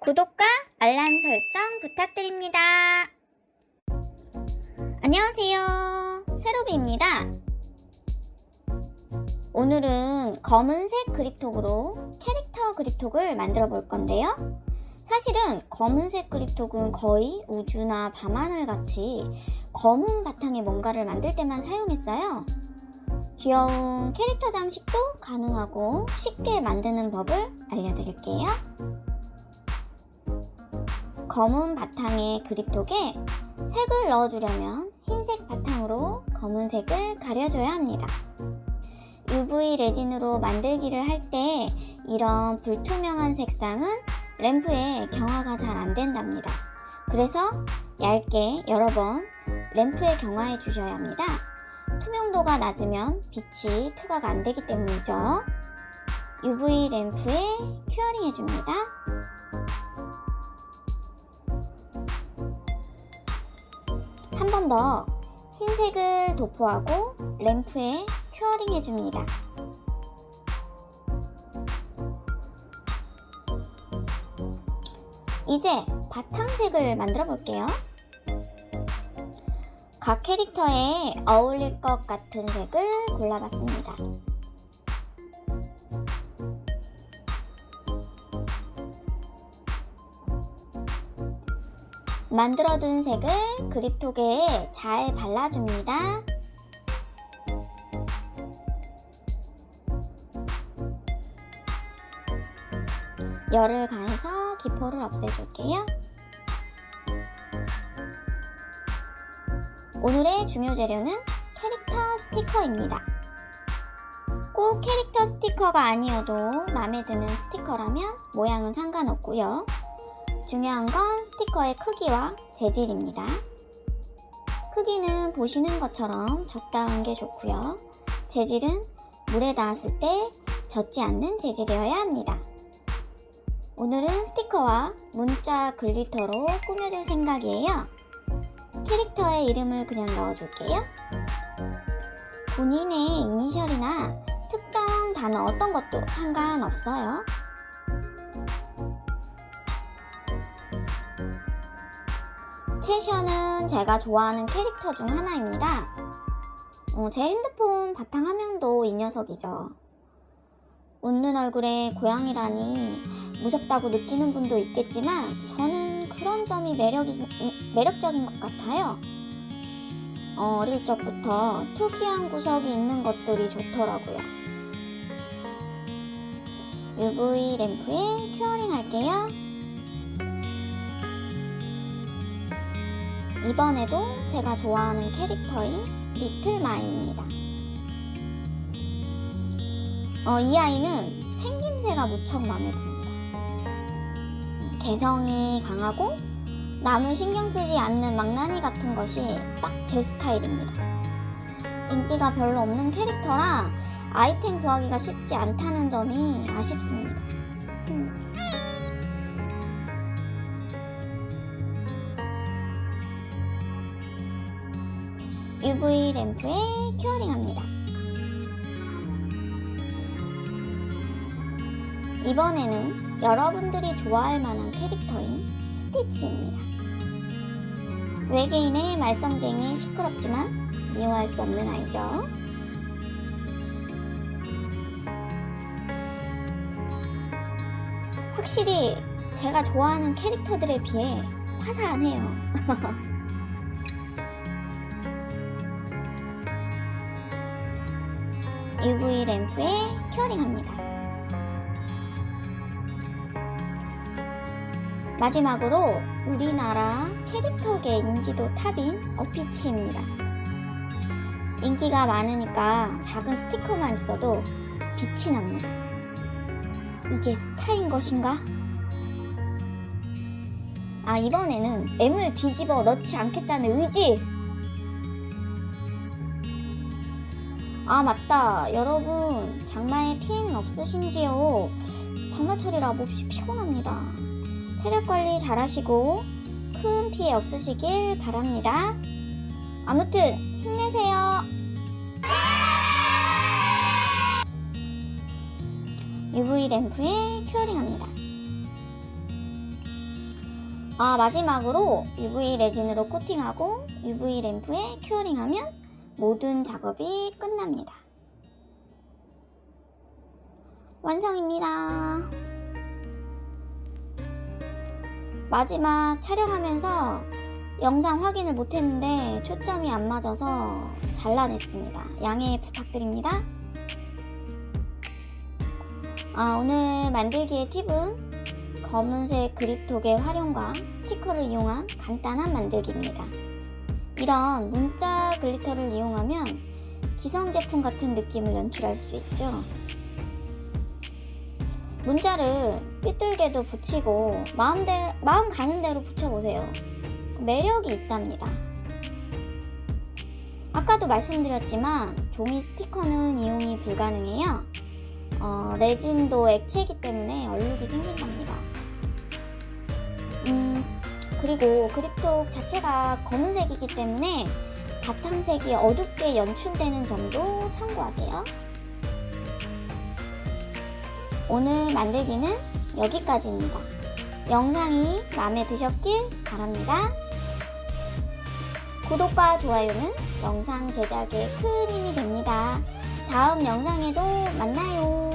구독과 알람 설정 부탁드립니다. 안녕하세요. 세로비입니다. 오늘은 검은색 그립톡으로 캐릭터 그립톡을 만들어 볼 건데요. 사실은 검은색 그립톡은 거의 우주나 밤하늘 같이 검은 바탕에 뭔가를 만들 때만 사용했어요. 귀여운 캐릭터 장식도 가능하고 쉽게 만드는 법을 알려드릴게요. 검은 바탕의 그립톡에 색을 넣어주려면 흰색 바탕으로 검은색을 가려줘야 합니다. UV 레진으로 만들기를 할 때 이런 불투명한 색상은 램프에 경화가 잘 안 된답니다. 그래서 얇게 여러 번 램프에 경화해 주셔야 합니다. 투명도가 낮으면 빛이 투과가 안 되기 때문이죠. UV 램프에 큐어링 해줍니다. 한 번 더 흰색을 도포하고 램프에 큐어링 해줍니다. 이제 바탕색을 만들어 볼게요. 각 캐릭터에 어울릴 것 같은 색을 골라봤습니다. 만들어둔 색을 그립톡에 잘 발라줍니다. 열을 가해서 기포를 없애줄게요. 오늘의 중요 재료는 캐릭터 스티커입니다. 꼭 캐릭터 스티커가 아니어도 마음에 드는 스티커라면 모양은 상관없고요. 중요한 건 스티커의 크기와 재질입니다. 크기는 보시는 것처럼 적당한 게 좋고요. 재질은 물에 닿았을 때 젖지 않는 재질이어야 합니다. 오늘은 스티커와 문자 글리터로 꾸며줄 생각이에요. 캐릭터의 이름을 그냥 넣어줄게요. 본인의 이니셜이나 특정 단어 어떤 것도 상관없어요. 채셔는 제가 좋아하는 캐릭터 중 하나입니다. 제 핸드폰 바탕화면도 이 녀석이죠. 웃는 얼굴에 고양이라니 무섭다고 느끼는 분도 있겠지만 저는 그런 점이 매력적인 것 같아요. 어릴 적부터 특이한 구석이 있는 것들이 좋더라고요. UV 램프에 큐어링 할게요. 이번에도 제가 좋아하는 캐릭터인 리틀 마이입니다. 이 아이는 생김새가 무척 마음에 듭니다. 개성이 강하고 남을 신경 쓰지 않는 망나니 같은 것이 딱 제 스타일입니다. 인기가 별로 없는 캐릭터라 아이템 구하기가 쉽지 않다는 점이 아쉽습니다. UV 램프에 큐어링 합니다. 이번에는 여러분들이 좋아할 만한 캐릭터인 스티치입니다. 외계인의 말썽쟁이 시끄럽지만 미워할 수 없는 아이죠. 확실히 제가 좋아하는 캐릭터들에 비해 화사하네요. UV 램프에 큐어링 합니다. 마지막으로 우리나라 캐릭터계 인지도 탑인 어피치입니다. 인기가 많으니까 작은 스티커만 있어도 빛이 납니다. 이게 스타인 것인가? 이번에는 M을 뒤집어 넣지 않겠다는 의지! 맞다. 여러분, 장마에 피해는 없으신지요? 장마철이라 몹시 피곤합니다. 체력 관리 잘 하시고 큰 피해 없으시길 바랍니다. 아무튼 힘내세요. UV 램프에 큐어링 합니다. 마지막으로 UV 레진으로 코팅하고 UV 램프에 큐어링하면 모든 작업이 끝납니다. 완성입니다. 마지막 촬영하면서 영상 확인을 못했는데 초점이 안 맞아서 잘라냈습니다. 양해 부탁드립니다. 오늘 만들기의 팁은 검은색 그립톡의 활용과 스티커를 이용한 간단한 만들기입니다. 이런 문자 글리터를 이용하면 기성 제품 같은 느낌을 연출할 수 있죠. 문자를 삐뚤게도 붙이고 마음 가는 대로 붙여보세요. 매력이 있답니다. 아까도 말씀드렸지만 종이 스티커는 이용이 불가능해요. 레진도 액체이기 때문에 얼룩이 생긴답니다. 그리고 그립톡 자체가 검은색이기 때문에 바탕색이 어둡게 연출되는 점도 참고하세요. 오늘 만들기는 여기까지입니다. 영상이 마음에 드셨길 바랍니다. 구독과 좋아요는 영상 제작에 큰 힘이 됩니다. 다음 영상에도 만나요.